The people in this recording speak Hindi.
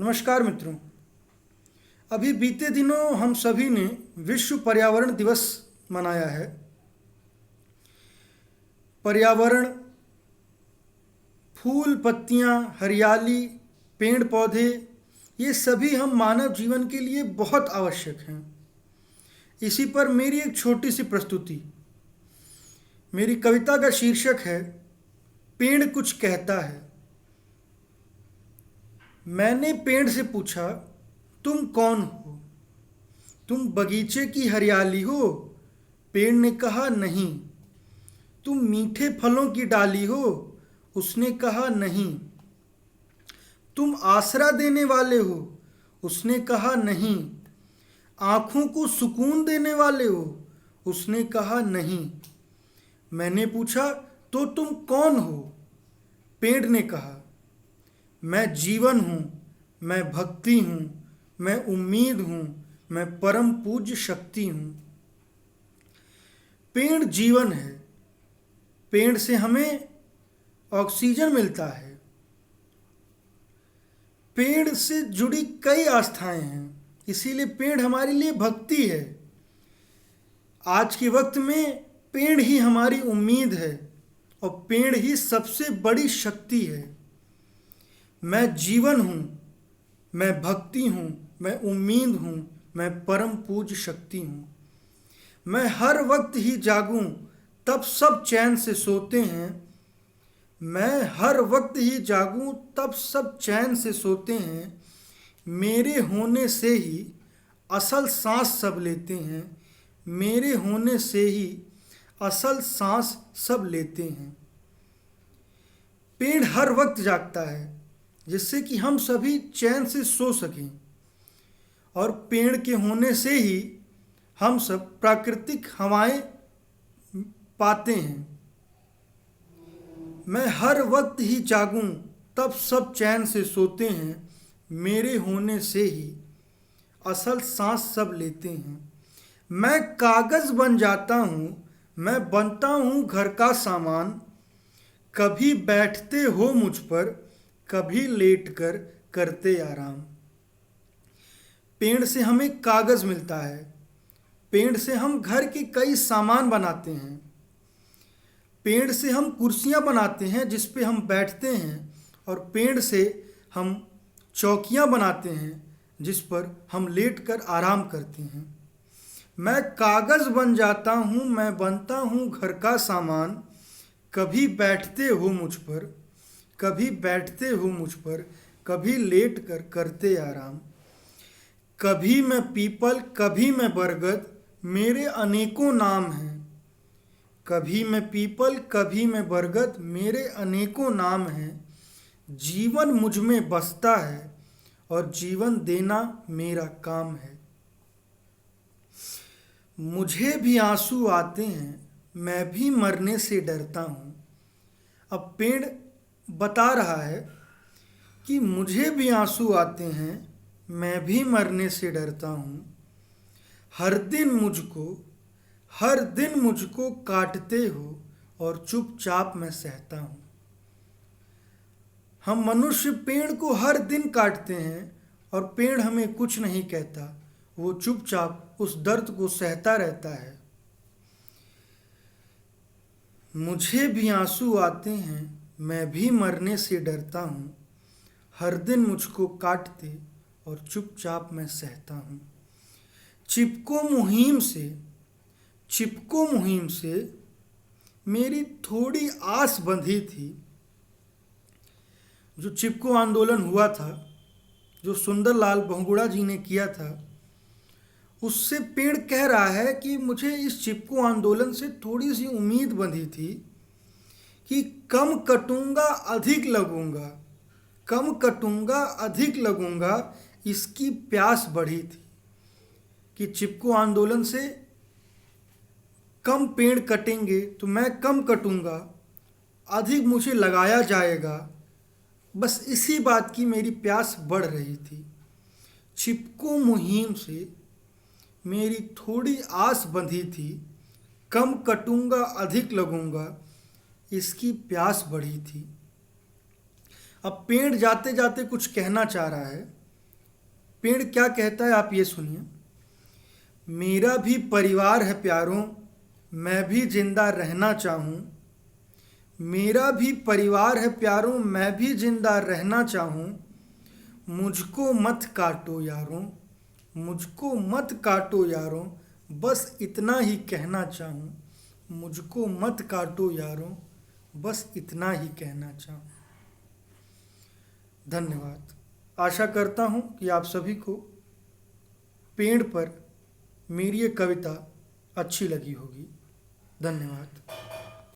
नमस्कार मित्रों। अभी बीते दिनों हम सभी ने विश्व पर्यावरण दिवस मनाया है। पर्यावरण, फूल पत्तियाँ, हरियाली, पेड़ पौधे, ये सभी हम मानव जीवन के लिए बहुत आवश्यक हैं। इसी पर मेरी एक छोटी सी प्रस्तुति। मेरी कविता का शीर्षक है पेड़ कुछ कहता है। मैंने पेड़ से पूछा, तुम कौन हो? तुम बगीचे की हरियाली हो? पेड़ ने कहा नहीं। तुम मीठे फलों की डाली हो? उसने कहा नहीं। तुम आसरा देने वाले हो? उसने कहा नहीं। आँखों को सुकून देने वाले हो? उसने कहा नहीं। मैंने पूछा, तो तुम कौन हो? पेड़ ने कहा, मैं जीवन हूँ, मैं भक्ति हूँ, मैं उम्मीद हूँ, मैं परम पूज्य शक्ति हूँ। पेड़ जीवन है। पेड़ से हमें ऑक्सीजन मिलता है। पेड़ से जुड़ी कई आस्थाएं हैं, इसीलिए पेड़ हमारे लिए भक्ति है। आज के वक्त में पेड़ ही हमारी उम्मीद है और पेड़ ही सबसे बड़ी शक्ति है। मैं जीवन हूँ, मैं भक्ति हूँ, मैं उम्मीद हूँ, मैं परम पूज्य शक्ति हूँ। मैं हर वक्त ही जागूं तब सब चैन से सोते हैं। मैं हर वक्त ही जागूं तब सब चैन से सोते हैं। मेरे होने से ही असल सांस सब लेते हैं। मेरे होने से ही असल सांस सब लेते हैं। पेड़ हर वक्त जागता है जिससे कि हम सभी चैन से सो सकें, और पेड़ के होने से ही हम सब प्राकृतिक हवाएं पाते हैं। मैं हर वक्त ही जागूं तब सब चैन से सोते हैं। मेरे होने से ही असल सांस सब लेते हैं। मैं कागज़ बन जाता हूँ, मैं बनता हूँ घर का सामान। कभी बैठते हो मुझ पर, कभी लेट कर करते आराम। पेड़ से हमें कागज़ मिलता है। पेड़ से हम घर के कई सामान बनाते हैं। पेड़ से हम कुर्सियाँ बनाते हैं जिस पे हम बैठते हैं, और पेड़ से हम चौकियाँ बनाते हैं जिस पर हम लेट कर आराम करते हैं। मैं कागज़ बन जाता हूँ, मैं बनता हूँ घर का सामान। कभी बैठते हो मुझ पर, कभी बैठते हो मुझ पर, कभी लेट कर करते आराम। कभी मैं पीपल, कभी मैं बरगद, मेरे अनेकों नाम हैं। कभी मैं पीपल, कभी मैं बरगद, मेरे अनेकों नाम हैं। जीवन मुझ में बसता है और जीवन देना मेरा काम है। मुझे भी आंसू आते हैं, मैं भी मरने से डरता हूँ। अब पेड़ बता रहा है कि मुझे भी आंसू आते हैं, मैं भी मरने से डरता हूँ। हर दिन मुझको काटते हो और चुपचाप मैं सहता हूँ। हम मनुष्य पेड़ को हर दिन काटते हैं और पेड़ हमें कुछ नहीं कहता। वो चुपचाप उस दर्द को सहता रहता है। मुझे भी आंसू आते हैं, मैं भी मरने से डरता हूँ। हर दिन मुझको काटते और चुपचाप मैं सहता हूँ। चिपको मुहिम से मेरी थोड़ी आस बंधी थी। जो चिपको आंदोलन हुआ था, जो सुंदरलाल बहुगुणा जी ने किया था, उससे पेड़ कह रहा है कि मुझे इस चिपको आंदोलन से थोड़ी सी उम्मीद बंधी थी कि कम कटूंगा अधिक लगूंगा, कम कटूंगा अधिक लगूंगा, इसकी प्यास बढ़ी थी कि चिपको आंदोलन से कम पेड़ कटेंगे तो मैं कम कटूंगा, अधिक मुझे लगाया जाएगा। बस इसी बात की मेरी प्यास बढ़ रही थी। चिपको मुहिम से मेरी थोड़ी आस बंधी थी, कम कटूंगा अधिक लगूंगा, इसकी प्यास बढ़ी थी। अब पेड़ जाते जाते कुछ कहना चाह रहा है पेड़ क्या कहता है आप ये सुनिए। मेरा भी परिवार है प्यारों, मैं भी जिंदा रहना चाहूँ। मेरा भी परिवार है प्यारों, मैं भी जिंदा रहना चाहूँ। मुझको मत काटो यारों, मुझको मत काटो यारों, बस इतना ही कहना चाहूँ। मुझको मत काटो यारों, बस इतना ही कहना चाहूँ। धन्यवाद। आशा करता हूँ कि आप सभी को पेड़ पर मेरी ये कविता अच्छी लगी होगी। धन्यवाद।